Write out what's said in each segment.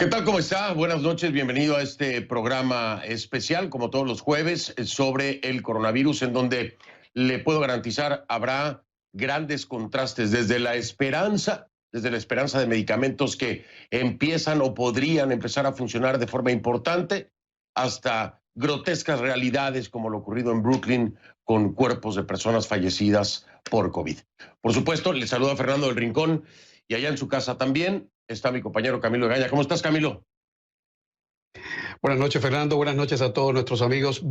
¿Qué tal? ¿Cómo está? Buenas noches, bienvenido a este programa especial, como todos los jueves, sobre el coronavirus, en donde le puedo garantizar habrá grandes contrastes desde la esperanza de medicamentos que empiezan o podrían empezar a funcionar de forma importante, hasta grotescas realidades como lo ocurrido en Brooklyn con cuerpos de personas fallecidas por COVID. Por supuesto, le saluda Fernando del Rincón y allá en su casa también está mi compañero Camilo Egaña. ¿Cómo estás, Camilo? Buenas noches, Fernando. Buenas noches a todos nuestros amigos.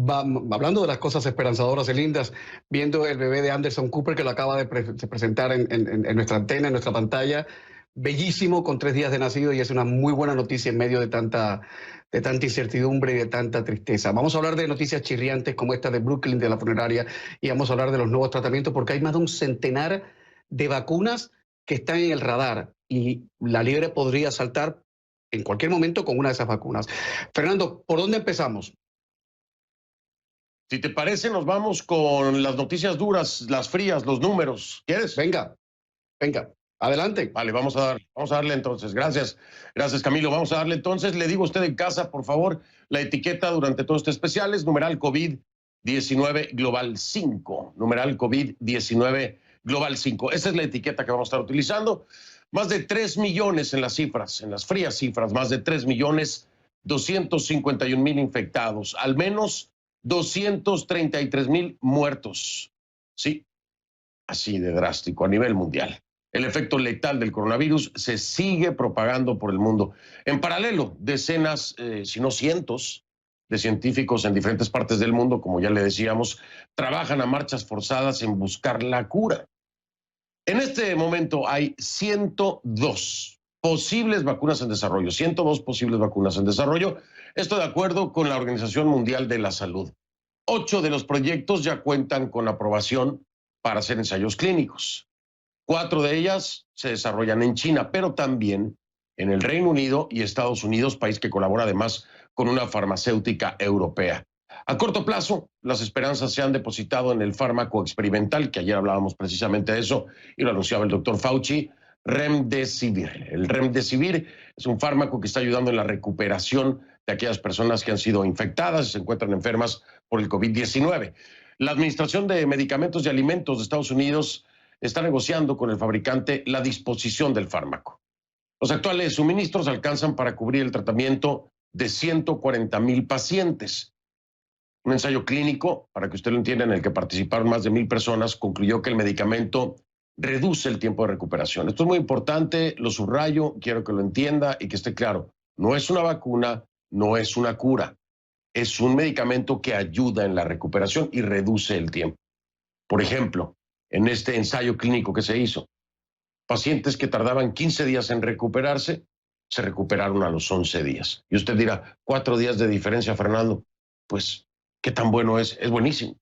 Hablando de las cosas esperanzadoras y lindas, viendo el bebé de Anderson Cooper que lo acaba de presentar en nuestra antena, en nuestra pantalla. Bellísimo, con 3 días de nacido, y es una muy buena noticia en medio de tanta incertidumbre y de tanta tristeza. Vamos a hablar de noticias chirriantes como esta de Brooklyn, de la funeraria, y vamos a hablar de los nuevos tratamientos, porque hay más de un centenar de vacunas que están en el radar y la liebre podría saltar en cualquier momento con una de esas vacunas. Fernando, ¿por dónde empezamos? Si te parece, nos vamos con las noticias duras, las frías, los números. ¿Quieres? Venga, venga, adelante. Vale, vamos a darle entonces. Gracias, Camilo. Vamos a darle entonces. Le digo a usted en casa, por favor, la etiqueta durante todo este especial es numeral COVID-19 Global 5. Numeral COVID-19 Global 5. Esa es la etiqueta que vamos a estar utilizando. Más de 3 millones en las cifras, en las frías cifras, más de 3 millones 251 mil infectados, al menos 233 mil muertos. Sí, así de drástico a nivel mundial. El efecto letal del coronavirus se sigue propagando por el mundo. En paralelo, decenas, si no cientos, de científicos en diferentes partes del mundo, como ya le decíamos, trabajan a marchas forzadas en buscar la cura. En este momento hay 102 posibles vacunas en desarrollo, 102 posibles vacunas en desarrollo. Esto de acuerdo con la Organización Mundial de la Salud. 8 de los proyectos ya cuentan con aprobación para hacer ensayos clínicos. 4 de ellas se desarrollan en China, pero también en el Reino Unido y Estados Unidos, país que colabora además con una farmacéutica europea. A corto plazo, las esperanzas se han depositado en el fármaco experimental, que ayer hablábamos precisamente de eso, y lo anunciaba el doctor Fauci, Remdesivir. El Remdesivir es un fármaco que está ayudando en la recuperación de aquellas personas que han sido infectadas y se encuentran enfermas por el COVID-19. La Administración de Medicamentos y Alimentos de Estados Unidos está negociando con el fabricante la disposición del fármaco. Los actuales suministros alcanzan para cubrir el tratamiento de 140,000 pacientes. Un ensayo clínico, para que usted lo entienda, en el que participaron más de 1,000 personas, concluyó que el medicamento reduce el tiempo de recuperación. Esto es muy importante, lo subrayo, quiero que lo entienda y que esté claro. No es una vacuna, no es una cura. Es un medicamento que ayuda en la recuperación y reduce el tiempo. Por ejemplo, en este ensayo clínico que se hizo, pacientes que tardaban 15 días en recuperarse, se recuperaron a los 11 días. Y usted dirá, 4 días de diferencia, Fernando. Pues, ¿qué tan bueno es? Es buenísimo.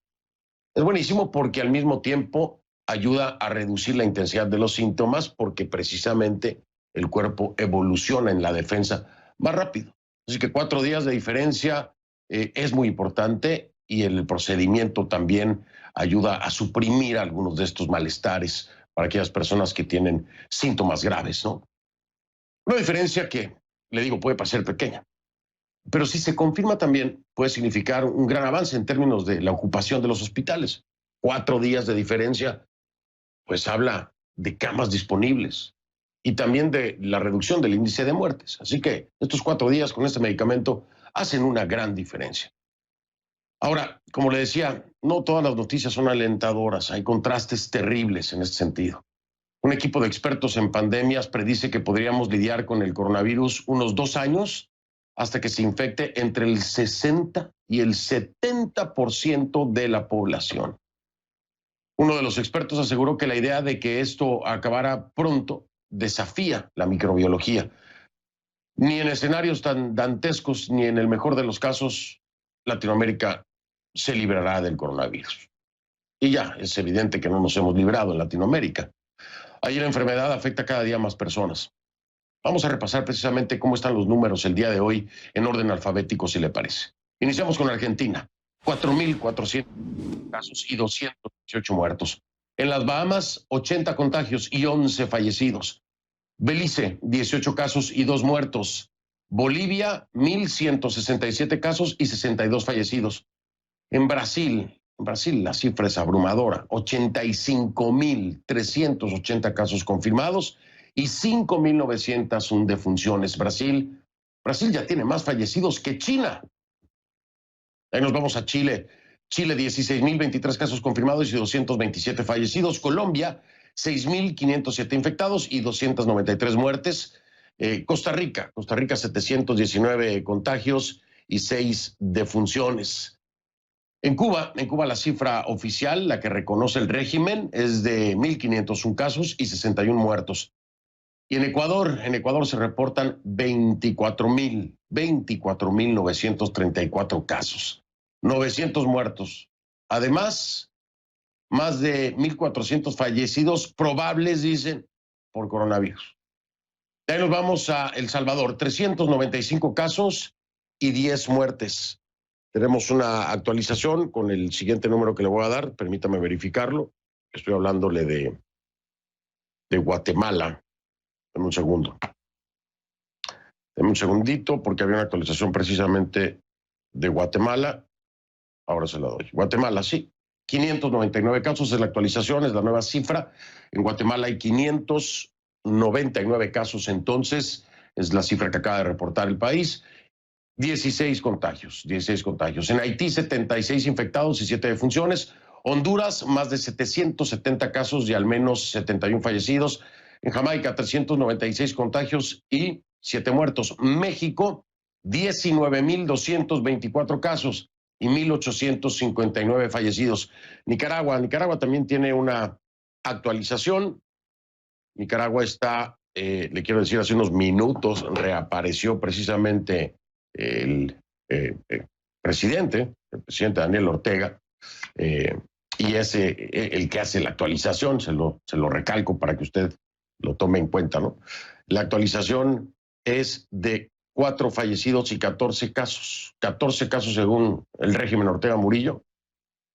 Es buenísimo porque al mismo tiempo ayuda a reducir la intensidad de los síntomas, porque precisamente el cuerpo evoluciona en la defensa más rápido. Así que 4 días de diferencia es muy importante, y el procedimiento también ayuda a suprimir algunos de estos malestares para aquellas personas que tienen síntomas graves, ¿no? Una diferencia que, le digo, puede parecer pequeña, pero si se confirma también puede significar un gran avance en términos de la ocupación de los hospitales. 4 días de diferencia, pues habla de camas disponibles y también de la reducción del índice de muertes. Así que estos 4 días con este medicamento hacen una gran diferencia. Ahora, como le decía, no todas las noticias son alentadoras, hay contrastes terribles en este sentido. Un equipo de expertos en pandemias predice que podríamos lidiar con el coronavirus unos 2 años hasta que se infecte entre el 60 y el 70% de la población. Uno de los expertos aseguró que la idea de que esto acabara pronto desafía la microbiología. Ni en escenarios tan dantescos, ni en el mejor de los casos, Latinoamérica se librará del coronavirus. Y ya, es evidente que no nos hemos librado en Latinoamérica. Ahí la enfermedad afecta cada día a más personas. Vamos a repasar precisamente cómo están los números el día de hoy en orden alfabético, si le parece. Iniciamos con Argentina. 4,400 casos y 218 muertos. En las Bahamas, 80 contagios y 11 fallecidos. Belice, 18 casos y 2 muertos. Bolivia, 1,167 casos y 62 fallecidos. En Brasil la cifra es abrumadora, 85,380 casos confirmados y 5,901 defunciones. Brasil ya tiene más fallecidos que China. Ahí nos vamos a Chile. Chile, 16,023 casos confirmados y 227 fallecidos. Colombia, 6,507 infectados y 293 muertes. Costa Rica, 719 contagios y 6 defunciones. En Cuba la cifra oficial, la que reconoce el régimen, es de 1,501 casos y 61 muertos. Y en Ecuador se reportan 24,934 casos, 900 muertos. Además, más de 1,400 fallecidos probables, dicen, por coronavirus. De ahí nos vamos a El Salvador, 395 casos y 10 muertes. Tenemos una actualización con el siguiente número que le voy a dar, permítame verificarlo. Estoy hablándole de Guatemala. Deme un segundo. Deme un segundito porque había una actualización precisamente de Guatemala. Ahora se la doy. Guatemala, sí. 599 casos es la actualización, es la nueva cifra. En Guatemala hay 599 casos, entonces es la cifra que acaba de reportar el país. 16 contagios. En Haití, 76 infectados y 7 defunciones. Honduras, más de 770 casos y al menos 71 fallecidos. En Jamaica, 396 contagios y 7 muertos. México, 19,224 casos y 1,859 fallecidos. Nicaragua también tiene una actualización. Nicaragua está, le quiero decir, hace unos minutos reapareció precisamente el presidente Daniel Ortega, y es el que hace la actualización, se lo recalco para que usted lo tome en cuenta, ¿no? La actualización es de 4 fallecidos y 14 casos. 14 casos según el régimen Ortega Murillo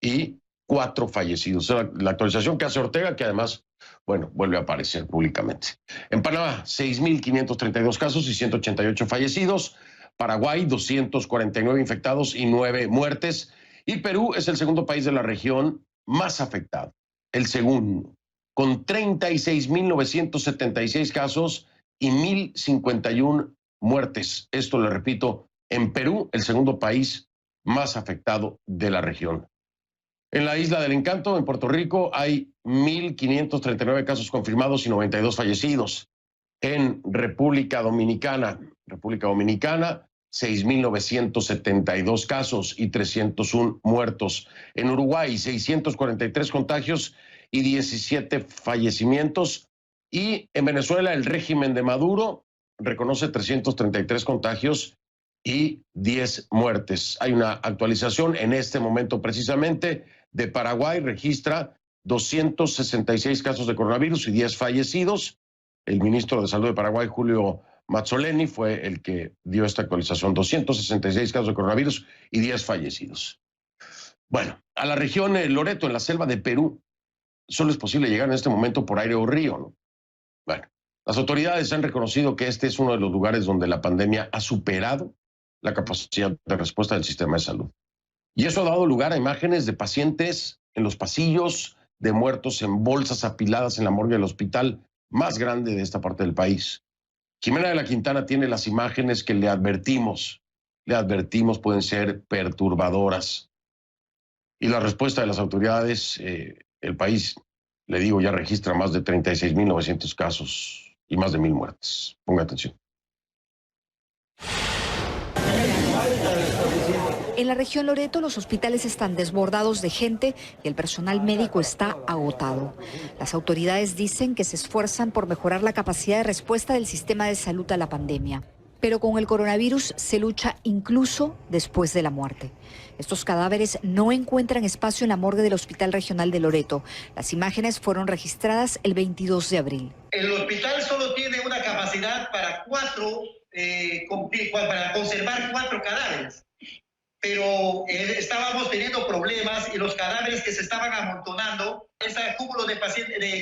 y 4 fallecidos. O sea, la actualización que hace Ortega, que además, bueno, vuelve a aparecer públicamente. En Panamá, 6,532 casos y 188 fallecidos. Paraguay, 249 infectados y 9 muertes. Y Perú es el segundo país de la región más afectado, el segundo, con 36,976 casos y 1,051 muertes. Esto le repito, en Perú, el segundo país más afectado de la región. En la Isla del Encanto, en Puerto Rico, hay 1,539 casos confirmados y 92 fallecidos. En República Dominicana, 6,972 casos y 301 muertos. En Uruguay, 643 contagios y 17 fallecimientos. Y en Venezuela, el régimen de Maduro reconoce 333 contagios y 10 muertes. Hay una actualización en este momento precisamente de Paraguay, registra 266 casos de coronavirus y 10 fallecidos. El ministro de Salud de Paraguay, Julio Mazzoleni, fue el que dio esta actualización, 266 casos de coronavirus y 10 fallecidos. Bueno, a la región Loreto, en la selva de Perú, solo es posible llegar en este momento por aire o río, ¿no? Bueno, las autoridades han reconocido que este es uno de los lugares donde la pandemia ha superado la capacidad de respuesta del sistema de salud. Y eso ha dado lugar a imágenes de pacientes en los pasillos, de muertos en bolsas apiladas en la morgue del hospital más grande de esta parte del país. Jimena de la Quintana tiene las imágenes que le advertimos pueden ser perturbadoras. Y la respuesta de las autoridades, el país, le digo, ya registra más de 36,900 casos y más de 1,000 muertes. Ponga atención. En la región Loreto, los hospitales están desbordados de gente y el personal médico está agotado. Las autoridades dicen que se esfuerzan por mejorar la capacidad de respuesta del sistema de salud a la pandemia. Pero con el coronavirus se lucha incluso después de la muerte. Estos cadáveres no encuentran espacio en la morgue del Hospital Regional de Loreto. Las imágenes fueron registradas el 22 de abril. El hospital solo tiene una capacidad para conservar 4 cadáveres. Pero estábamos teniendo problemas y los cadáveres que se estaban amontonando, ese cúmulo de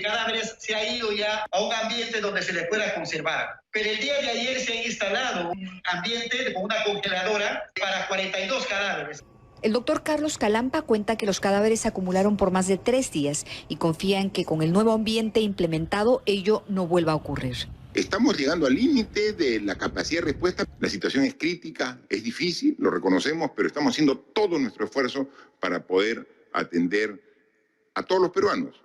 cadáveres se ha ido ya a un ambiente donde se les pueda conservar. Pero el día de ayer se ha instalado un ambiente con una congeladora para 42 cadáveres. El doctor Carlos Calampa cuenta que los cadáveres se acumularon por más de 3 días y confía en que con el nuevo ambiente implementado ello no vuelva a ocurrir. Estamos llegando al límite de la capacidad de respuesta. La situación es crítica, es difícil, lo reconocemos, pero estamos haciendo todo nuestro esfuerzo para poder atender a todos los peruanos.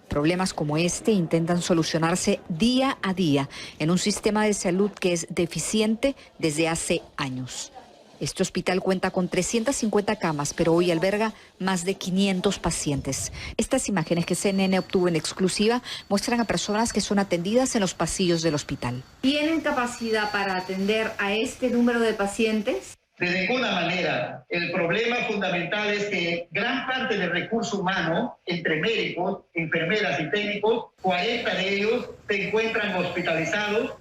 Problemas como este intentan solucionarse día a día en un sistema de salud que es deficiente desde hace años. Este hospital cuenta con 350 camas, pero hoy alberga más de 500 pacientes. Estas imágenes que CNN obtuvo en exclusiva muestran a personas que son atendidas en los pasillos del hospital. ¿Tienen capacidad para atender a este número de pacientes? De ninguna manera. El problema fundamental es que gran parte del recurso humano, entre médicos, enfermeras y técnicos, 40 de ellos se encuentran hospitalizados.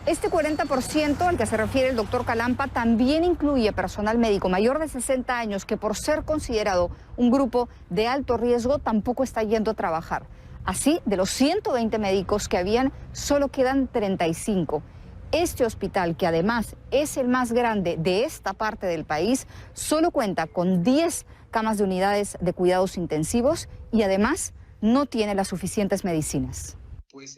Este 40% al que se refiere el doctor Calampa también incluye personal médico mayor de 60 años que por ser considerado un grupo de alto riesgo tampoco está yendo a trabajar. Así, de los 120 médicos que habían, solo quedan 35. Este hospital, que además es el más grande de esta parte del país, solo cuenta con 10 camas de unidades de cuidados intensivos y además no tiene las suficientes medicinas.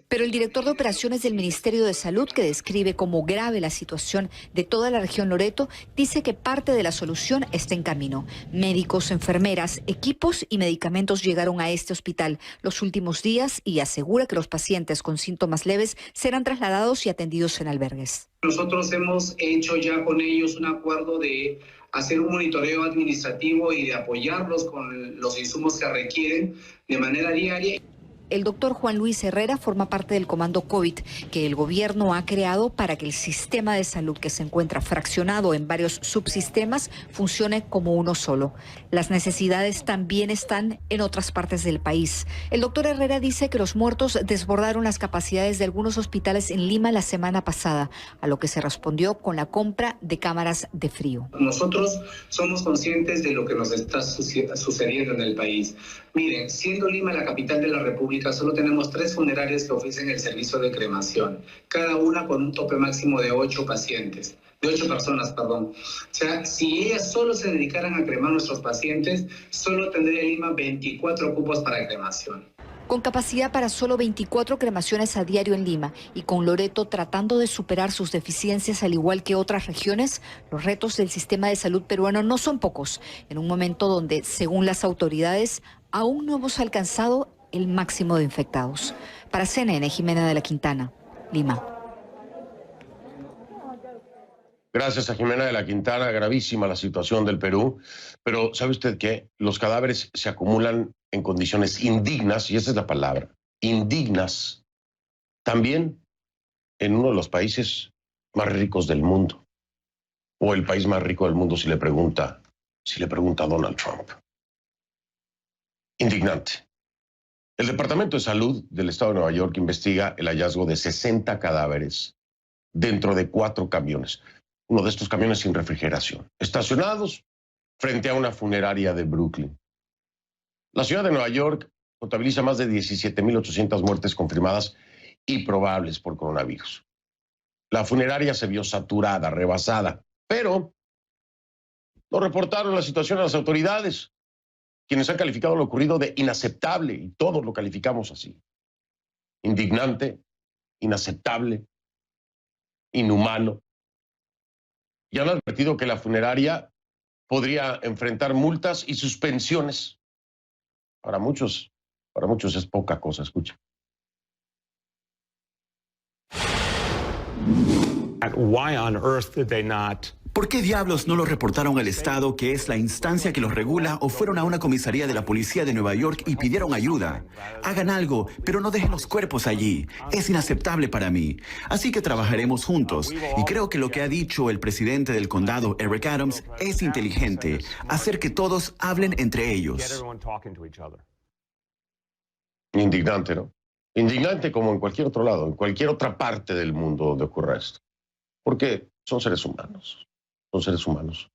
Pero el director de operaciones del Ministerio de Salud, que describe como grave la situación de toda la región Loreto, dice que parte de la solución está en camino. Médicos, enfermeras, equipos y medicamentos llegaron a este hospital los últimos días y asegura que los pacientes con síntomas leves serán trasladados y atendidos en albergues. Nosotros hemos hecho ya con ellos un acuerdo de hacer un monitoreo administrativo y de apoyarlos con los insumos que requieren de manera diaria. El doctor Juan Luis Herrera forma parte del comando COVID que el gobierno ha creado para que el sistema de salud, que se encuentra fraccionado en varios subsistemas, funcione como uno solo. Las necesidades también están en otras partes del país. El doctor Herrera dice que los muertos desbordaron las capacidades de algunos hospitales en Lima la semana pasada, a lo que se respondió con la compra de cámaras de frío. Nosotros somos conscientes de lo que nos está sucediendo en el país. Miren, siendo Lima la capital de la República, solo tenemos 3 funerarias que ofrecen el servicio de cremación, cada una con un tope máximo de 8 personas. O sea, si ellas solo se dedicaran a cremar nuestros pacientes, solo tendría Lima 24 cupos para cremación. Con capacidad para solo 24 cremaciones a diario en Lima y con Loreto tratando de superar sus deficiencias al igual que otras regiones, los retos del sistema de salud peruano no son pocos, en un momento donde, según las autoridades, aún no hemos alcanzado el máximo de infectados. Para CNN, Jimena de la Quintana, Lima. Gracias a Jimena de la Quintana, gravísima la situación del Perú, pero ¿sabe usted qué? Los cadáveres se acumulan en condiciones indignas, y esa es la palabra, indignas, también en uno de los países más ricos del mundo, o el país más rico del mundo si le pregunta a Donald Trump. Indignante. El Departamento de Salud del Estado de Nueva York investiga el hallazgo de 60 cadáveres dentro de 4 camiones. Uno de estos camiones sin refrigeración, estacionados frente a una funeraria de Brooklyn. La ciudad de Nueva York contabiliza más de 17.800 muertes confirmadas y probables por coronavirus. La funeraria se vio saturada, rebasada, pero no reportaron la situación a las autoridades, quienes han calificado lo ocurrido de inaceptable, y todos lo calificamos así. Indignante, inaceptable, inhumano. Y han advertido que la funeraria podría enfrentar multas y suspensiones. Para muchos es poca cosa, escucha. Why on earth did they not? ¿Por qué diablos no lo reportaron al Estado, que es la instancia que los regula, o fueron a una comisaría de la policía de Nueva York y pidieron ayuda? Hagan algo, pero no dejen los cuerpos allí. Es inaceptable para mí. Así que trabajaremos juntos. Y creo que lo que ha dicho el presidente del condado, Eric Adams, es inteligente. Hacer que todos hablen entre ellos. Indignante, ¿no? Indignante como en cualquier otro lado, en cualquier otra parte del mundo donde ocurra esto. Porque son seres humanos. Son seres humanos.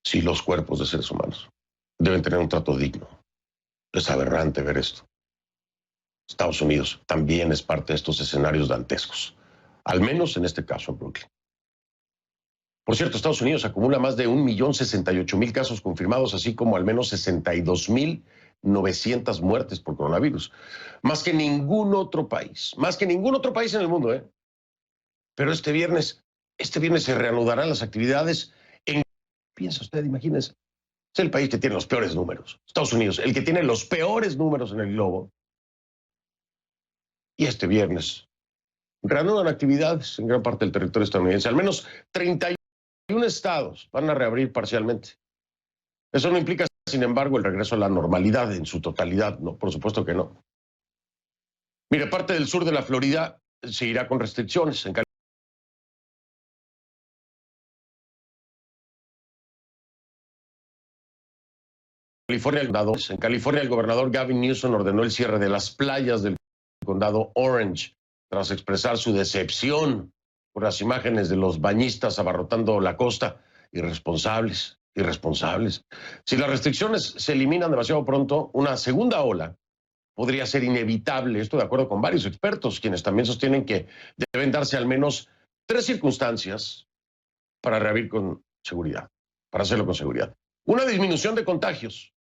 Sí, los cuerpos de seres humanos deben tener un trato digno. Es aberrante ver esto. Estados Unidos también es parte de estos escenarios dantescos. al menos en este caso en Brooklyn. Por cierto, Estados Unidos acumula más de 1.068.000 casos confirmados, así como al menos 62.900 muertes por coronavirus. Más que ningún otro país en el mundo, ¿eh? Pero este viernes se reanudarán las actividades en... Piensa usted, imagínese, es el país que tiene los peores números. Estados Unidos, el que tiene los peores números en el globo. Y este viernes reanudan actividades en gran parte del territorio estadounidense. Al menos 31 estados van a reabrir parcialmente. Eso no implica, sin embargo, el regreso a la normalidad en su totalidad, no, por supuesto que no. Mire, parte del sur de la Florida seguirá con restricciones. En California, el gobernador Gavin Newsom ordenó el cierre de las playas del condado Orange, tras expresar su decepción por las imágenes de los bañistas abarrotando la costa. Irresponsables. Si las restricciones se eliminan demasiado pronto, una segunda ola podría ser inevitable. Esto de acuerdo con varios expertos, quienes también sostienen que deben darse al menos 3 circunstancias para reabrir con seguridad, para hacerlo con seguridad. Una disminución de contagios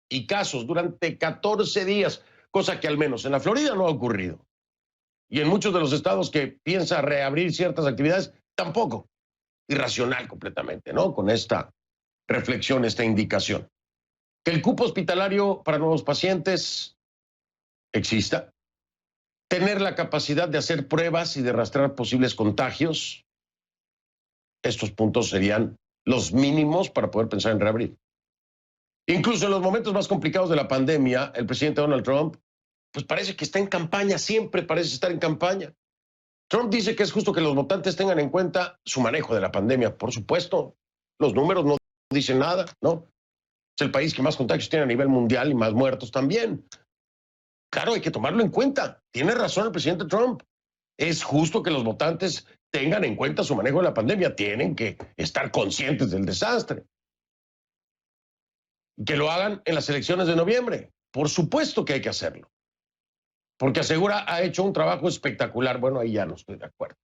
y casos durante 14 días, cosa que al menos en la Florida no ha ocurrido. Y en muchos de los estados que piensa reabrir ciertas actividades, tampoco. Irracional completamente, ¿no? Con esta reflexión, esta indicación. Que el cupo hospitalario para nuevos pacientes exista. Tener la capacidad de hacer pruebas y de rastrear posibles contagios. Estos puntos serían los mínimos para poder pensar en reabrir. Incluso en los momentos más complicados de la pandemia, el presidente Donald Trump pues parece que está en campaña, siempre parece estar en campaña. Trump dice que es justo que los votantes tengan en cuenta su manejo de la pandemia. Por supuesto, los números no dicen nada, ¿no? Es el país que más contagios tiene a nivel mundial y más muertos también. Claro, hay que tomarlo en cuenta. Tiene razón el presidente Trump. Es justo que los votantes tengan en cuenta su manejo de la pandemia. Tienen que estar conscientes del desastre. Y que lo hagan en las elecciones de noviembre. Por supuesto que hay que hacerlo. Porque asegura ha hecho un trabajo espectacular. Bueno, ahí ya no estoy de acuerdo.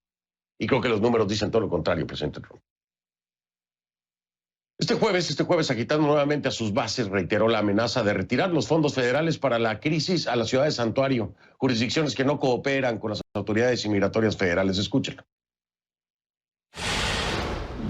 Y creo que los números dicen todo lo contrario, presidente Trump. Este jueves, agitando nuevamente a sus bases, reiteró la amenaza de retirar los fondos federales para la crisis a la ciudad de Santuario, jurisdicciones que no cooperan con las autoridades inmigratorias federales. Escúchenlo.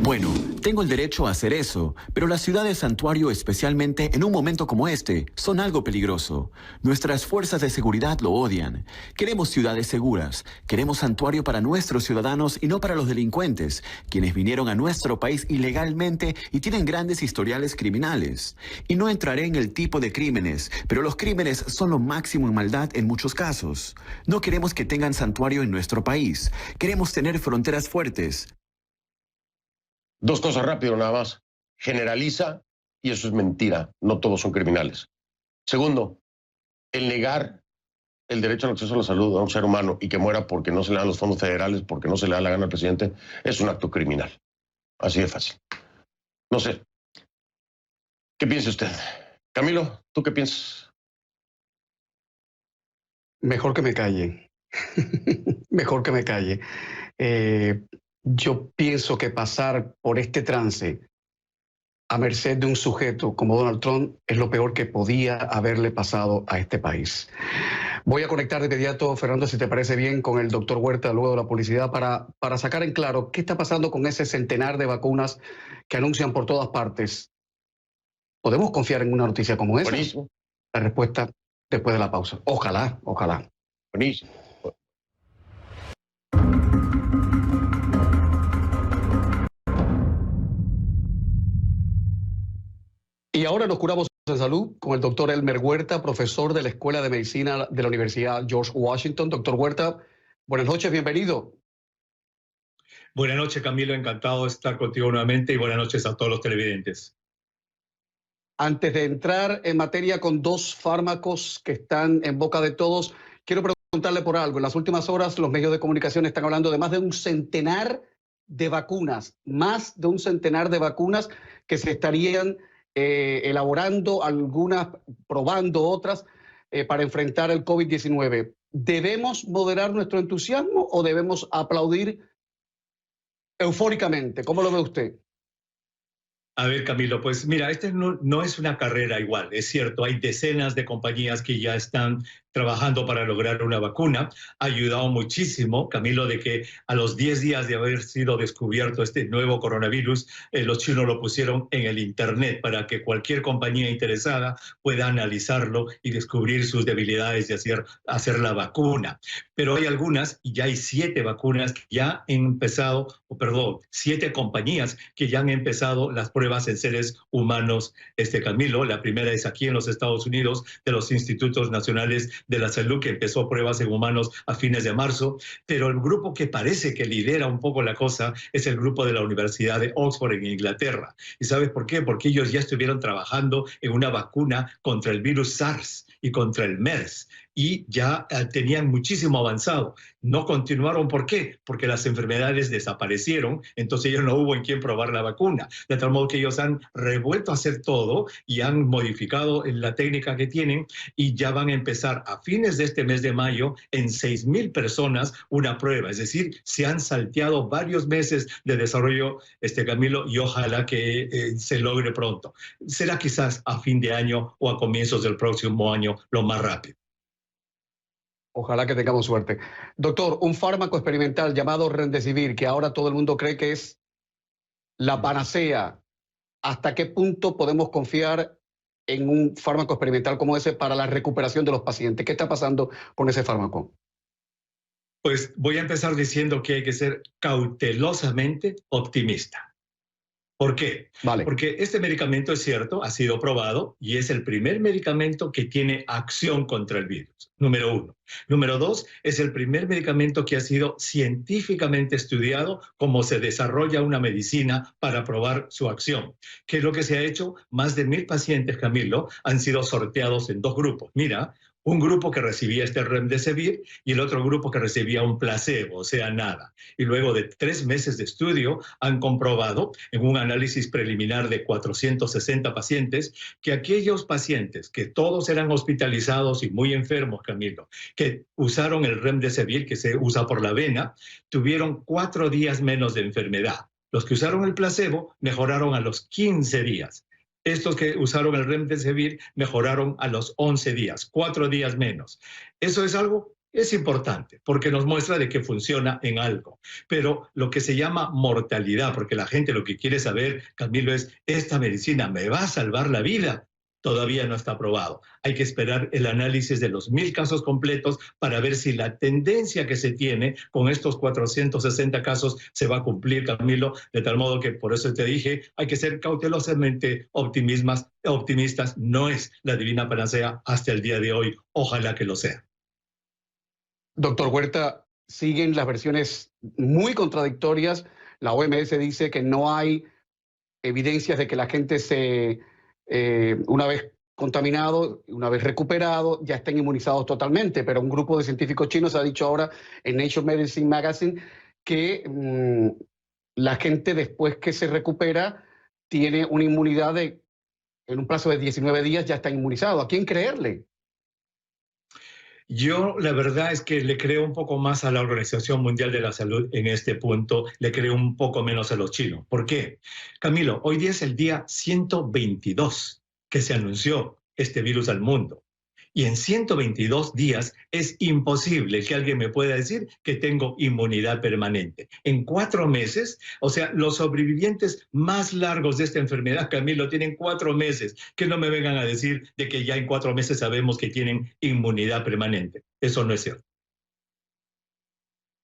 Bueno, tengo el derecho a hacer eso, pero las ciudades santuario, especialmente en un momento como este, son algo peligroso. Nuestras fuerzas de seguridad lo odian. Queremos ciudades seguras, queremos santuario para nuestros ciudadanos y no para los delincuentes, quienes vinieron a nuestro país ilegalmente y tienen grandes historiales criminales. Y no entraré en el tipo de crímenes, pero los crímenes son lo máximo en maldad en muchos casos. No queremos que tengan santuario en nuestro país. Queremos tener fronteras fuertes. 2 cosas rápido nada más. Generaliza, y eso es mentira. No todos son criminales. Segundo, el negar el derecho al acceso a la salud a un ser humano y que muera porque no se le dan los fondos federales, porque no se le da la gana al presidente, es un acto criminal. Así de fácil. No sé. ¿Qué piensa usted? Camilo, ¿tú qué piensas? Mejor que me calle. Mejor que me calle. Yo pienso que pasar por este trance a merced de un sujeto como Donald Trump es lo peor que podía haberle pasado a este país. Voy a conectar de inmediato, Fernando, si te parece bien, con el doctor Huerta, luego de la publicidad, para sacar en claro qué está pasando con ese centenar de vacunas que anuncian por todas partes. ¿Podemos confiar en una noticia como esa? Buenísimo. La respuesta después de la pausa. Ojalá, ojalá. Buenísimo. Y ahora nos curamos en salud con el doctor Elmer Huerta, profesor de la Escuela de Medicina de la Universidad George Washington. Doctor Huerta, buenas noches, bienvenido. Buenas noches, Camilo, encantado de estar contigo nuevamente y buenas noches a todos los televidentes. Antes de entrar en materia con 2 fármacos que están en boca de todos, quiero preguntarle por algo. En las últimas horas los medios de comunicación están hablando de más de un centenar de vacunas, que se estarían elaborando, algunas probando, otras, para enfrentar el COVID-19. ¿Debemos moderar nuestro entusiasmo o debemos aplaudir eufóricamente? ¿Cómo lo ve usted? A ver, Camilo, pues mira, este no es una carrera igual, es cierto, hay decenas de compañías que ya están trabajando para lograr una vacuna. Ha ayudado muchísimo, Camilo, de que a los 10 días de haber sido descubierto este nuevo coronavirus, los chinos lo pusieron en el Internet para que cualquier compañía interesada pueda analizarlo y descubrir sus debilidades y hacer la vacuna. Pero hay algunas, y ya hay 7 vacunas que ya han empezado, 7 compañías que ya han empezado las pruebas en seres humanos, Camilo. La primera es aquí en los Estados Unidos, de los Institutos Nacionales de la Salud, que empezó pruebas en humanos a fines de marzo, pero el grupo que parece que lidera un poco la cosa es el grupo de la Universidad de Oxford en Inglaterra. ¿Y sabes por qué? Porque ellos ya estuvieron trabajando en una vacuna contra el virus SARS y contra el MERS, y ya tenían muchísimo avanzado. No continuaron, ¿por qué? Porque las enfermedades desaparecieron, entonces ya no hubo en quién probar la vacuna. De tal modo que ellos han revuelto a hacer todo y han modificado la técnica que tienen, y ya van a empezar a fines de este mes de mayo en 6,000 personas una prueba. Es decir, se han salteado varios meses de desarrollo, Camilo, y ojalá que se logre pronto. Será quizás a fin de año o a comienzos del próximo año lo más rápido. Ojalá que tengamos suerte. Doctor, un fármaco experimental llamado Remdesivir, que ahora todo el mundo cree que es la panacea, ¿hasta qué punto podemos confiar en un fármaco experimental como ese para la recuperación de los pacientes? ¿Qué está pasando con ese fármaco? Pues voy a empezar diciendo que hay que ser cautelosamente optimista. ¿Por qué? Vale. Porque este medicamento, es cierto, ha sido probado y es el primer medicamento que tiene acción contra el virus, número 1. Número 2, es el primer medicamento que ha sido científicamente estudiado cómo se desarrolla una medicina para probar su acción. ¿Qué es lo que se ha hecho? Más de 1,000 pacientes, Camilo, han sido sorteados en 2 grupos. Mira, un grupo que recibía este Remdesivir y el otro grupo que recibía un placebo, o sea, nada. Y luego de 3 meses de estudio han comprobado en un análisis preliminar de 460 pacientes que aquellos pacientes que todos eran hospitalizados y muy enfermos, Camilo, que usaron el Remdesivir, que se usa por la vena, tuvieron 4 días menos de enfermedad. Los que usaron el placebo mejoraron a los 15 días. Estos que usaron el Remdesivir mejoraron a los 11 días, 4 días menos. Eso es importante porque nos muestra de que funciona en algo. Pero lo que se llama mortalidad, porque la gente lo que quiere saber, Camilo, es ¿esta medicina me va a salvar la vida? Todavía no está aprobado. Hay que esperar el análisis de los 1,000 casos completos para ver si la tendencia que se tiene con estos 460 casos se va a cumplir, Camilo, de tal modo que por eso te dije, hay que ser cautelosamente optimistas. No es la divina panacea hasta el día de hoy. Ojalá que lo sea. Doctor Huerta, siguen las versiones muy contradictorias. La OMS dice que no hay evidencias de que la gente una vez contaminado, una vez recuperado, ya estén inmunizados totalmente, pero un grupo de científicos chinos ha dicho ahora en Nature Medicine Magazine que la gente después que se recupera tiene una inmunidad en un plazo de 19 días ya está inmunizado. ¿A quién creerle? Yo la verdad es que le creo un poco más a la Organización Mundial de la Salud en este punto, le creo un poco menos a los chinos. ¿Por qué? Camilo, hoy día es el día 122 que se anunció este virus al mundo. Y en 122 días es imposible que alguien me pueda decir que tengo inmunidad permanente. En 4 meses, o sea, los sobrevivientes más largos de esta enfermedad, Camilo, tienen 4 meses. Que no me vengan a decir de que ya en 4 meses sabemos que tienen inmunidad permanente. Eso no es cierto.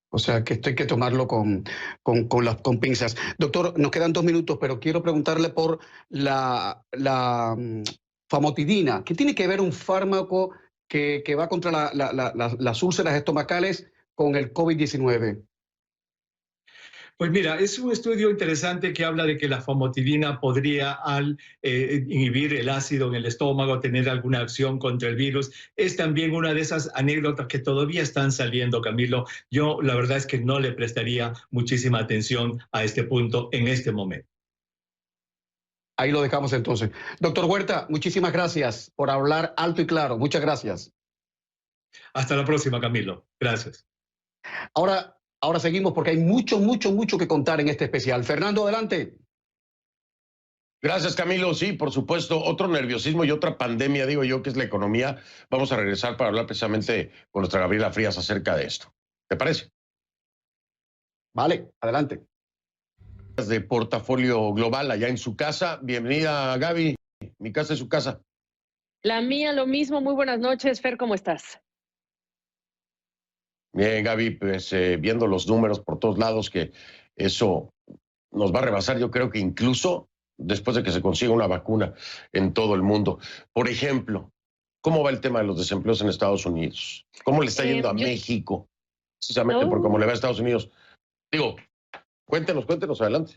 O sea, que esto hay que tomarlo con pinzas. Doctor, nos quedan 2 minutos, pero quiero preguntarle por la famotidina. ¿Qué tiene que ver un fármaco que va contra las úlceras estomacales con el COVID-19? Pues mira, es un estudio interesante que habla de que la famotidina podría, al inhibir el ácido en el estómago, tener alguna acción contra el virus. Es también una de esas anécdotas que todavía están saliendo, Camilo. Yo la verdad es que no le prestaría muchísima atención a este punto en este momento. Ahí lo dejamos entonces. Doctor Huerta, muchísimas gracias por hablar alto y claro. Muchas gracias. Hasta la próxima, Camilo. Gracias. Ahora seguimos porque hay mucho que contar en este especial. Fernando, adelante. Gracias, Camilo. Sí, por supuesto, otro nerviosismo y otra pandemia, digo yo, que es la economía. Vamos a regresar para hablar precisamente con nuestra Gabriela Frías acerca de esto. ¿Te parece? Vale, adelante. De Portafolio Global allá en su casa. Bienvenida, Gaby. Mi casa es su casa. La mía lo mismo. Muy buenas noches, Fer, ¿cómo estás? Bien, Gaby, pues viendo los números por todos lados, que eso nos va a rebasar, yo creo que incluso después de que se consiga una vacuna en todo el mundo. Por ejemplo, ¿cómo va el tema de los desempleos en Estados Unidos? ¿Cómo le está yendo a México? Precisamente por cómo le va a Estados Unidos. Digo, cuéntenos, adelante.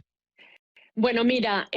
Bueno, mira,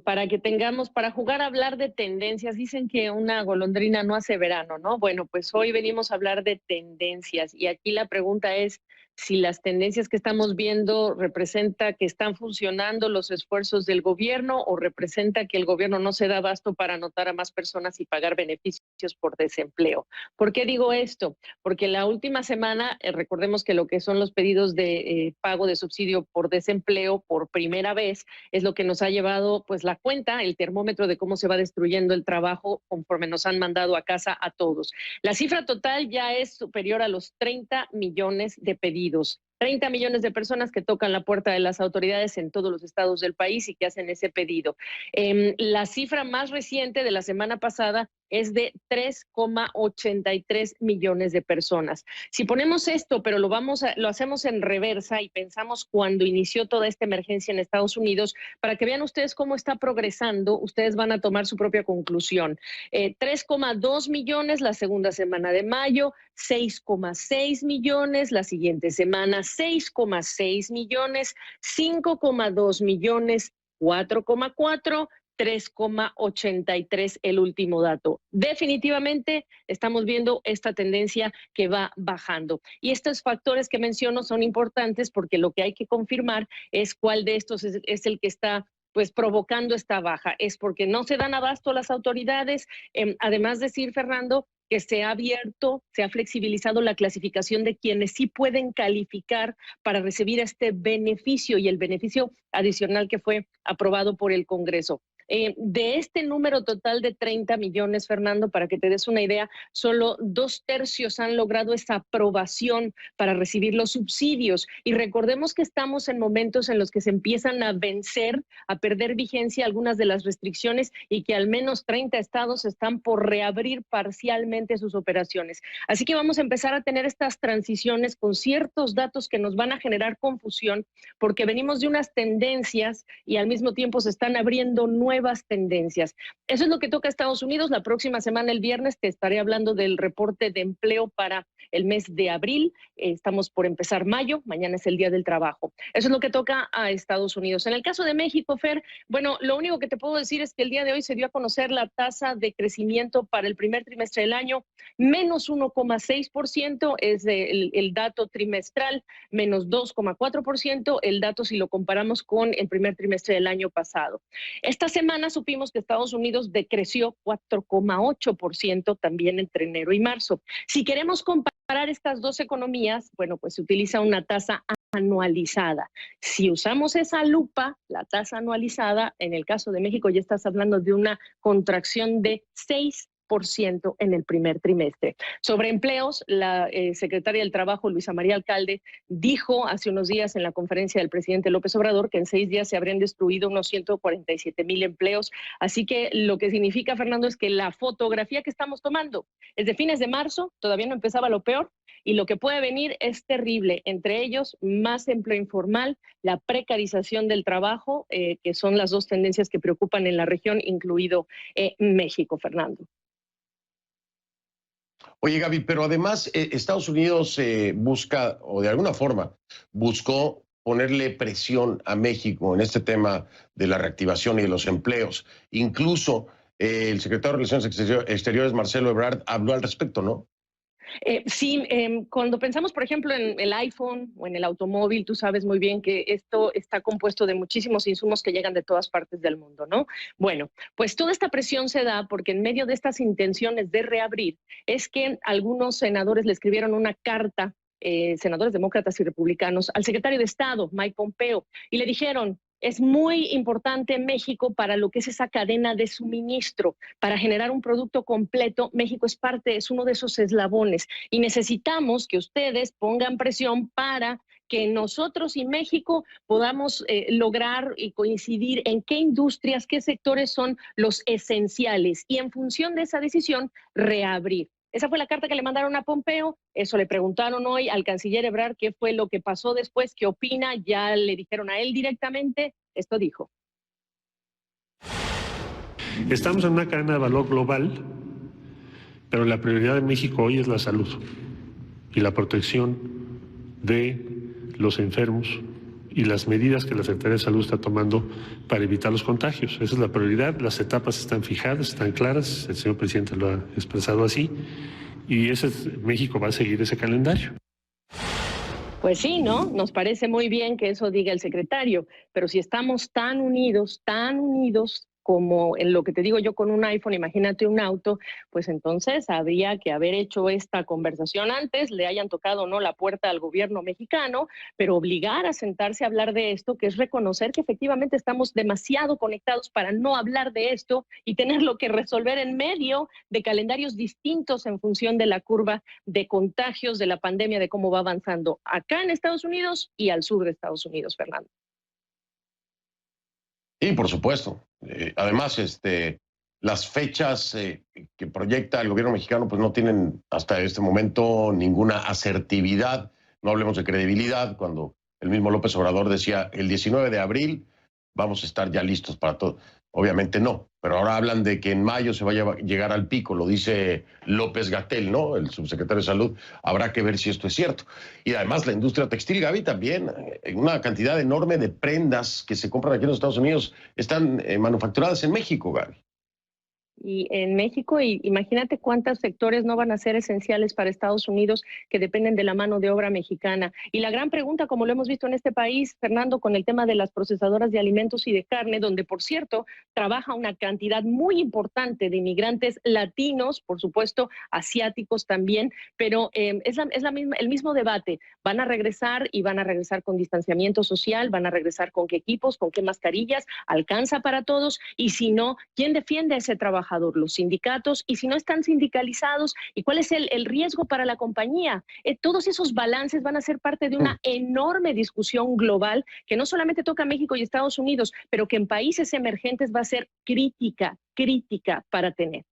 para jugar a hablar de tendencias, dicen que una golondrina no hace verano, ¿no? Bueno, pues hoy venimos a hablar de tendencias y aquí la pregunta es si las tendencias que estamos viendo representa que están funcionando los esfuerzos del gobierno o representa que el gobierno no se da abasto para anotar a más personas y pagar beneficios por desempleo. ¿Por qué digo esto? Porque la última semana, recordemos que lo que son los pedidos de pago de subsidio por desempleo por primera vez es lo que nos ha llevado pues la cuenta, el termómetro de cómo se va destruyendo el trabajo conforme nos han mandado a casa a todos. La cifra total ya es superior a los 30 millones de pedidos. 30 millones de personas que tocan la puerta de las autoridades en todos los estados del país y que hacen ese pedido. La cifra más reciente de la semana pasada es de 3,83 millones de personas. Si ponemos esto, pero lo hacemos en reversa y pensamos cuando inició toda esta emergencia en Estados Unidos, para que vean ustedes cómo está progresando, ustedes van a tomar su propia conclusión. 3,2 millones la segunda semana de mayo, 6,6 millones la siguiente semana, 6,6 millones, 5,2 millones, 4,4, 3,83 el último dato. Definitivamente estamos viendo esta tendencia que va bajando. Y estos factores que menciono son importantes porque lo que hay que confirmar es cuál de estos es el que está pues provocando esta baja. Es porque no se dan abasto las autoridades. Además decir, Fernando, que se ha abierto, se ha flexibilizado la clasificación de quienes sí pueden calificar para recibir este beneficio y el beneficio adicional que fue aprobado por el Congreso. De este número total de 30 millones, Fernando, para que te des una idea, solo 2/3 han logrado esa aprobación para recibir los subsidios. Y recordemos que estamos en momentos en los que se empiezan a vencer, a perder vigencia algunas de las restricciones y que al menos 30 estados están por reabrir parcialmente sus operaciones. Así que vamos a empezar a tener estas transiciones con ciertos datos que nos van a generar confusión porque venimos de unas tendencias y al mismo tiempo se están abriendo nuevas tendencias. Eso es lo que toca a Estados Unidos. La próxima semana, el viernes, te estaré hablando del reporte de empleo para el mes de abril. Estamos por empezar mayo, mañana es el Día del Trabajo. Eso es lo que toca a Estados Unidos. En el caso de México, Fer, bueno, lo único que te puedo decir es que el día de hoy se dio a conocer la tasa de crecimiento para el primer trimestre del año, menos 1,6% es el dato trimestral, menos 2,4% el dato si lo comparamos con el primer trimestre del año pasado. Esta semana supimos que Estados Unidos decreció 4,8% también entre enero y marzo. Si queremos comparar estas dos economías, bueno, pues se utiliza una tasa anualizada. Si usamos esa lupa, la tasa anualizada, en el caso de México ya estás hablando de una contracción de 6% en el primer trimestre. Sobre empleos, la secretaria del Trabajo, Luisa María Alcalde, dijo hace unos días en la conferencia del presidente López Obrador que en 6 días se habrían destruido unos 147,000 empleos. Así que lo que significa, Fernando, es que la fotografía que estamos tomando es de fines de marzo, todavía no empezaba lo peor, y lo que puede venir es terrible. Entre ellos, más empleo informal, la precarización del trabajo, que son las dos tendencias que preocupan en la región, incluido México, Fernando. Oye, Gaby, pero además Estados Unidos busca, o de alguna forma, buscó ponerle presión a México en este tema de la reactivación y de los empleos. Incluso el secretario de Relaciones Exteriores, Marcelo Ebrard, habló al respecto, ¿no? Sí, cuando pensamos, por ejemplo, en el iPhone o en el automóvil, tú sabes muy bien que esto está compuesto de muchísimos insumos que llegan de todas partes del mundo, ¿no? Bueno, pues toda esta presión se da porque en medio de estas intenciones de reabrir es que algunos senadores le escribieron una carta, senadores demócratas y republicanos, al secretario de Estado, Mike Pompeo, y le dijeron: es muy importante México para lo que es esa cadena de suministro, para generar un producto completo. México es parte, es uno de esos eslabones y necesitamos que ustedes pongan presión para que nosotros y México podamos lograr y coincidir en qué industrias, qué sectores son los esenciales y en función de esa decisión reabrir. Esa fue la carta que le mandaron a Pompeo. Eso le preguntaron hoy al canciller Ebrard qué fue lo que pasó después, qué opina. Ya le dijeron a él directamente. Esto dijo. Estamos en una cadena de valor global, pero la prioridad de México hoy es la salud y la protección de los enfermos y las medidas que la Secretaría de Salud está tomando para evitar los contagios. Esa es la prioridad, las etapas están fijadas, están claras, el señor presidente lo ha expresado así, y México va a seguir ese calendario. Pues sí, ¿no? Nos parece muy bien que eso diga el secretario, pero si estamos tan unidos como en lo que te digo yo con un iPhone, imagínate un auto, pues entonces habría que haber hecho esta conversación antes, le hayan tocado o no la puerta al gobierno mexicano, pero obligar a sentarse a hablar de esto, que es reconocer que efectivamente estamos demasiado conectados para no hablar de esto y tenerlo que resolver en medio de calendarios distintos en función de la curva de contagios de la pandemia, de cómo va avanzando acá en Estados Unidos y al sur de Estados Unidos, Fernando. Y por supuesto. Además, las fechas que proyecta el gobierno mexicano pues no tienen hasta este momento ninguna asertividad. No hablemos de credibilidad, cuando el mismo López Obrador decía el 19 de abril vamos a estar ya listos para todo. Obviamente no, pero ahora hablan de que en mayo se vaya a llegar al pico, lo dice López-Gatell, ¿no? El subsecretario de Salud. Habrá que ver si esto es cierto. Y además la industria textil, Gaby, también, una cantidad enorme de prendas que se compran aquí en los Estados Unidos están manufacturadas en México, Gaby. Y en México, y imagínate cuántos sectores no van a ser esenciales para Estados Unidos que dependen de la mano de obra mexicana. Y la gran pregunta, como lo hemos visto en este país, Fernando, con el tema de las procesadoras de alimentos y de carne, donde, por cierto, trabaja una cantidad muy importante de inmigrantes latinos, por supuesto, asiáticos también, pero es el mismo debate. Van a regresar y van a regresar con distanciamiento social, van a regresar con qué equipos, con qué mascarillas, alcanza para todos, y si no, ¿quién defiende a ese trabajador? Los sindicatos, y si no están sindicalizados, ¿y cuál es el riesgo para la compañía? Todos esos balances van a ser parte de una enorme discusión global que no solamente toca a México y Estados Unidos, pero que en países emergentes va a ser crítica para tener.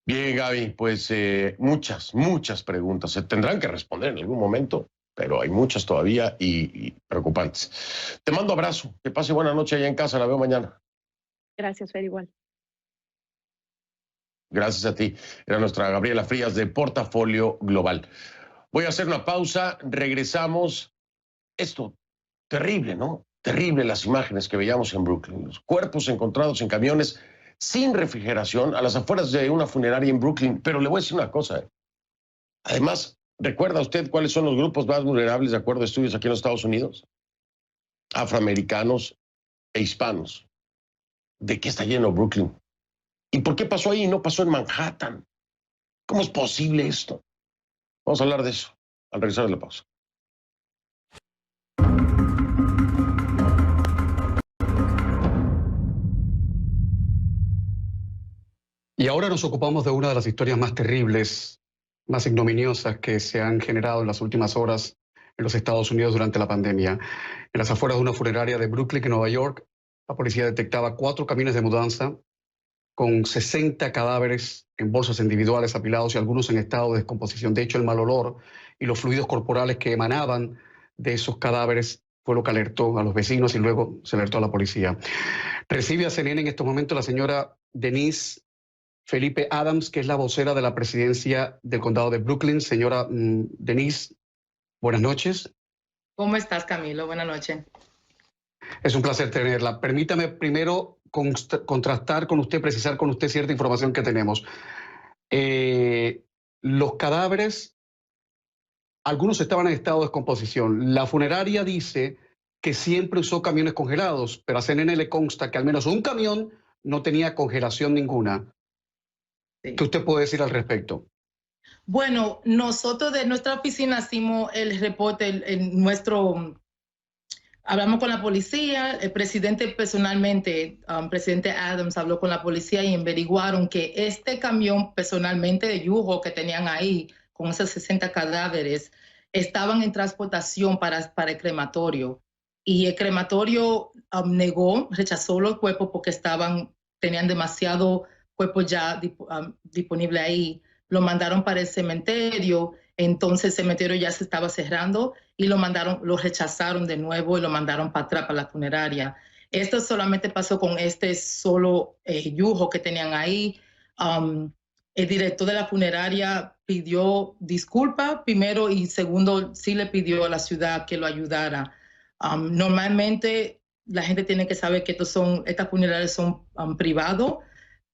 Bien, Gaby, pues muchas preguntas. Se tendrán que responder en algún momento, pero hay muchas todavía y preocupantes. Te mando abrazo, que pase buena noche allá en casa, la veo mañana. Gracias, Fer, igual. Gracias a ti. Era nuestra Gabriela Frías de Portafolio Global. Voy a hacer una pausa, regresamos. Esto, terrible, ¿no? Terrible las imágenes que veíamos en Brooklyn. Los cuerpos encontrados en camiones sin refrigeración a las afueras de una funeraria en Brooklyn. Pero le voy a decir una cosa. Además, ¿recuerda usted cuáles son los grupos más vulnerables de acuerdo a estudios aquí en los Estados Unidos? Afroamericanos e hispanos. ¿De qué está lleno Brooklyn? ¿Y por qué pasó ahí y no pasó en Manhattan? ¿Cómo es posible esto? Vamos a hablar de eso al regresar de la pausa. Y ahora nos ocupamos de una de las historias más terribles, más ignominiosas que se han generado en las últimas horas en los Estados Unidos durante la pandemia. En las afueras de una funeraria de Brooklyn, en Nueva York, la policía detectaba 4 camiones de mudanza con 60 cadáveres en bolsas individuales apilados y algunos en estado de descomposición. De hecho, el mal olor y los fluidos corporales que emanaban de esos cadáveres fue lo que alertó a los vecinos y luego se alertó a la policía. Recibe a CNN en estos momentos la señora Denise Felipe Adams, que es la vocera de la presidencia del condado de Brooklyn. Señora Denise, buenas noches. ¿Cómo estás, Camilo? Buenas noches. Es un placer tenerla. Permítame primero contrastar con usted, precisar con usted cierta información que tenemos. Los cadáveres, algunos estaban en estado de descomposición. La funeraria dice que siempre usó camiones congelados, pero a CNN le consta que al menos un camión no tenía congelación ninguna. Sí. ¿Qué usted puede decir al respecto? Bueno, nosotros de nuestra oficina hicimos el reporte, hablamos con la policía, el presidente personalmente, presidente Adams habló con la policía y averiguaron que este camión personalmente de Yuho que tenían ahí, con esos 60 cadáveres, estaban en transportación para el crematorio. Y el crematorio rechazó los cuerpos porque tenían demasiado cuerpos ya disponible ahí. Lo mandaron para el cementerio, entonces el cementerio ya se estaba cerrando y lo rechazaron de nuevo y lo mandaron para atrás, para la funeraria. Esto solamente pasó con este solo Yuho que tenían ahí. El director de la funeraria pidió disculpas primero y segundo sí le pidió a la ciudad que lo ayudara. Normalmente la gente tiene que saber que estas funerarias son privados,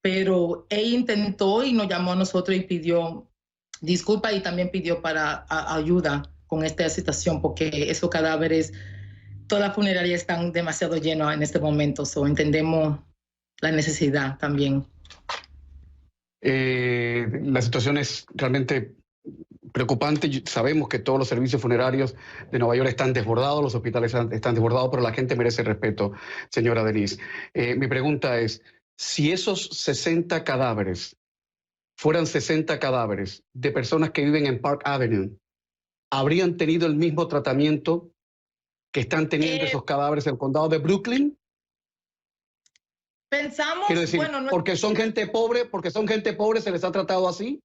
pero él intentó y nos llamó a nosotros y pidió disculpas y también pidió para ayuda con esta situación porque esos cadáveres, todas las funerarias están demasiado llenas en este momento, entendemos la necesidad también. La situación es realmente preocupante. Sabemos que todos los servicios funerarios de Nueva York están desbordados, los hospitales están desbordados, pero la gente merece respeto, señora Denise. Mi pregunta es, si esos 60 cadáveres fueran 60 cadáveres de personas que viven en Park Avenue, ¿habrían tenido el mismo tratamiento que están teniendo esos cadáveres en el condado de Brooklyn? Pensamos, quiero decir, bueno, porque son gente pobre, se les ha tratado así.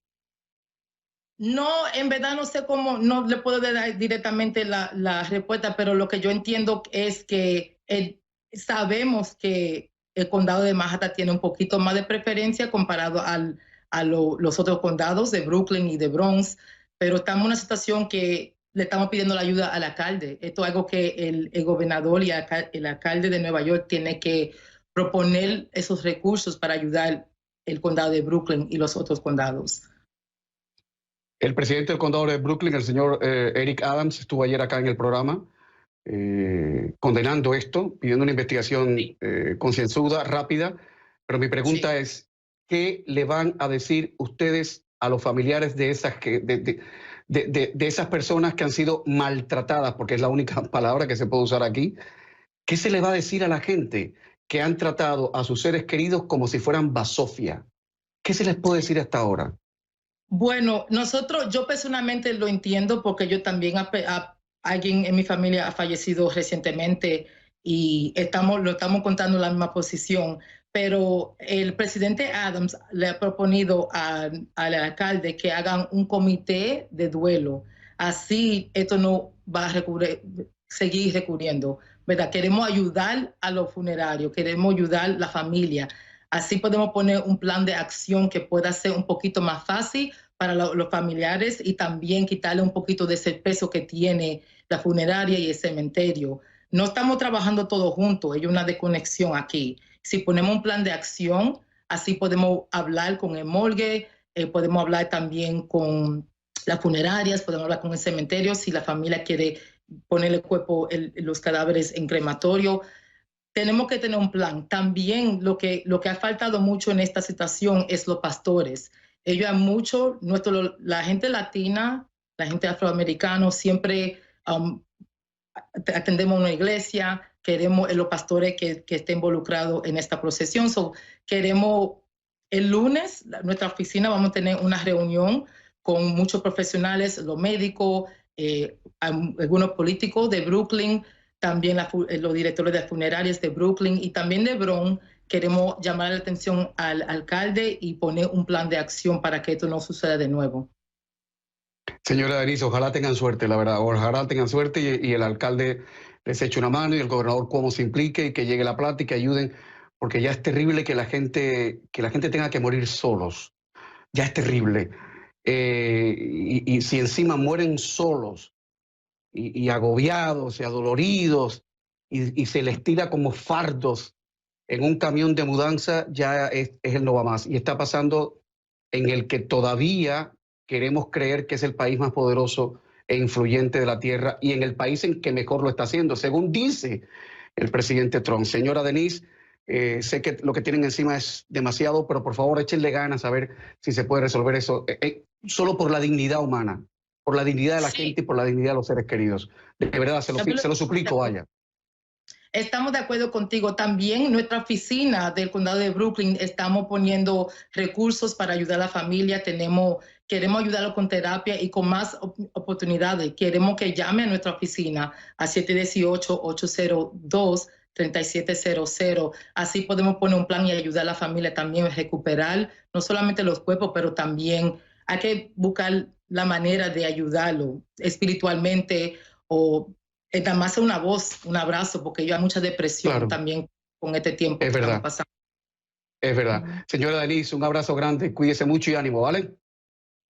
No, en verdad no sé cómo, no le puedo dar directamente la respuesta, pero lo que yo entiendo es que sabemos que el condado de Manhattan tiene un poquito más de preferencia comparado a los otros condados de Brooklyn y de Bronx, pero estamos en una situación que le estamos pidiendo la ayuda al alcalde. Esto es algo que el gobernador y el alcalde de Nueva York tiene que proponer esos recursos para ayudar el condado de Brooklyn y los otros condados. El presidente del condado de Brooklyn, el señor Eric Adams, estuvo ayer acá en el programa condenando esto, pidiendo una investigación concienzuda, rápida. Pero mi pregunta es, ¿qué le van a decir ustedes a los familiares de esas personas que han sido maltratadas? Porque es la única palabra que se puede usar aquí. ¿Qué se le va a decir a la gente que han tratado a sus seres queridos como si fueran basofia? ¿Qué se les puede decir hasta ahora? Bueno, yo personalmente lo entiendo porque yo también, alguien en mi familia ha fallecido recientemente y lo estamos contando en la misma posición, pero el presidente Adams le ha proponido al alcalde que hagan un comité de duelo. Así esto no va a seguir recurriendo, ¿verdad? Queremos ayudar a los funerarios, queremos ayudar a la familia. Así podemos poner un plan de acción que pueda ser un poquito más fácil para los familiares y también quitarle un poquito de ese peso que tiene la funeraria y el cementerio. No estamos trabajando todos juntos, hay una desconexión aquí. Si ponemos un plan de acción, así podemos hablar con el morgue, podemos hablar también con las funerarias, podemos hablar con el cementerio, si la familia quiere poner el cuerpo, los cadáveres en crematorio. Tenemos que tener un plan. También lo que ha faltado mucho en esta situación es los pastores. Ellos han mucho, la gente latina, la gente afroamericana, siempre atendemos una iglesia, queremos los pastores que estén involucrados en esta procesión. Queremos, el lunes, nuestra oficina vamos a tener una reunión con muchos profesionales, los médicos, algunos políticos de Brooklyn, también los directores de funerarias de Brooklyn y también de Bronx. Queremos llamar la atención al alcalde y poner un plan de acción para que esto no suceda de nuevo. Señora Denise, ojalá tengan suerte, la verdad. Ojalá tengan suerte y el alcalde les eche una mano y el gobernador Cuomo se implique y que llegue la plata y que ayuden, porque ya es terrible que la gente tenga que morir solos. Ya es terrible. Y si encima mueren solos y agobiados y adoloridos y se les tira como fardos en un camión de mudanza, ya es el no va más. Y está pasando en el que todavía queremos creer que es el país más poderoso e influyente de la tierra y en el país en que mejor lo está haciendo, según dice el presidente Trump. Señora Denise, sé que lo que tienen encima es demasiado, pero por favor échenle ganas a ver si se puede resolver eso, solo por la dignidad humana, por la dignidad de la gente y por la dignidad de los seres queridos. De verdad, se lo suplico, vaya. Estamos de acuerdo contigo. También nuestra oficina del condado de Brooklyn estamos poniendo recursos para ayudar a la familia. Queremos ayudarlo con terapia y con más oportunidades. Queremos que llame a nuestra oficina a 718-802-3700. Así podemos poner un plan y ayudar a la familia también a recuperar no solamente los cuerpos, pero también hay que buscar la manera de ayudarlo espiritualmente o nada más una voz, un abrazo, porque yo hay mucha depresión también con este tiempo que estamos pasando. Es verdad. Señora Denise, un abrazo grande, cuídese mucho y ánimo, ¿vale?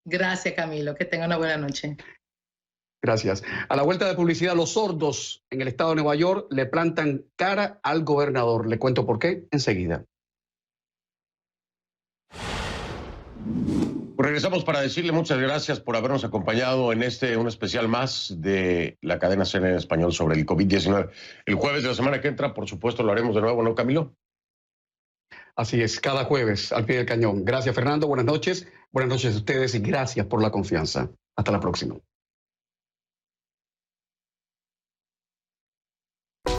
Gracias, Camilo, que tenga una buena noche. Gracias. A la vuelta de publicidad, los sordos en el estado de Nueva York le plantan cara al gobernador. Le cuento por qué enseguida. Pues regresamos para decirle muchas gracias por habernos acompañado en un especial más de la cadena CNN en español sobre el COVID-19. El jueves de la semana que entra, por supuesto, lo haremos de nuevo, ¿no, Camilo? Así es, cada jueves al pie del cañón. Gracias, Fernando. Buenas noches. Buenas noches a ustedes y gracias por la confianza. Hasta la próxima.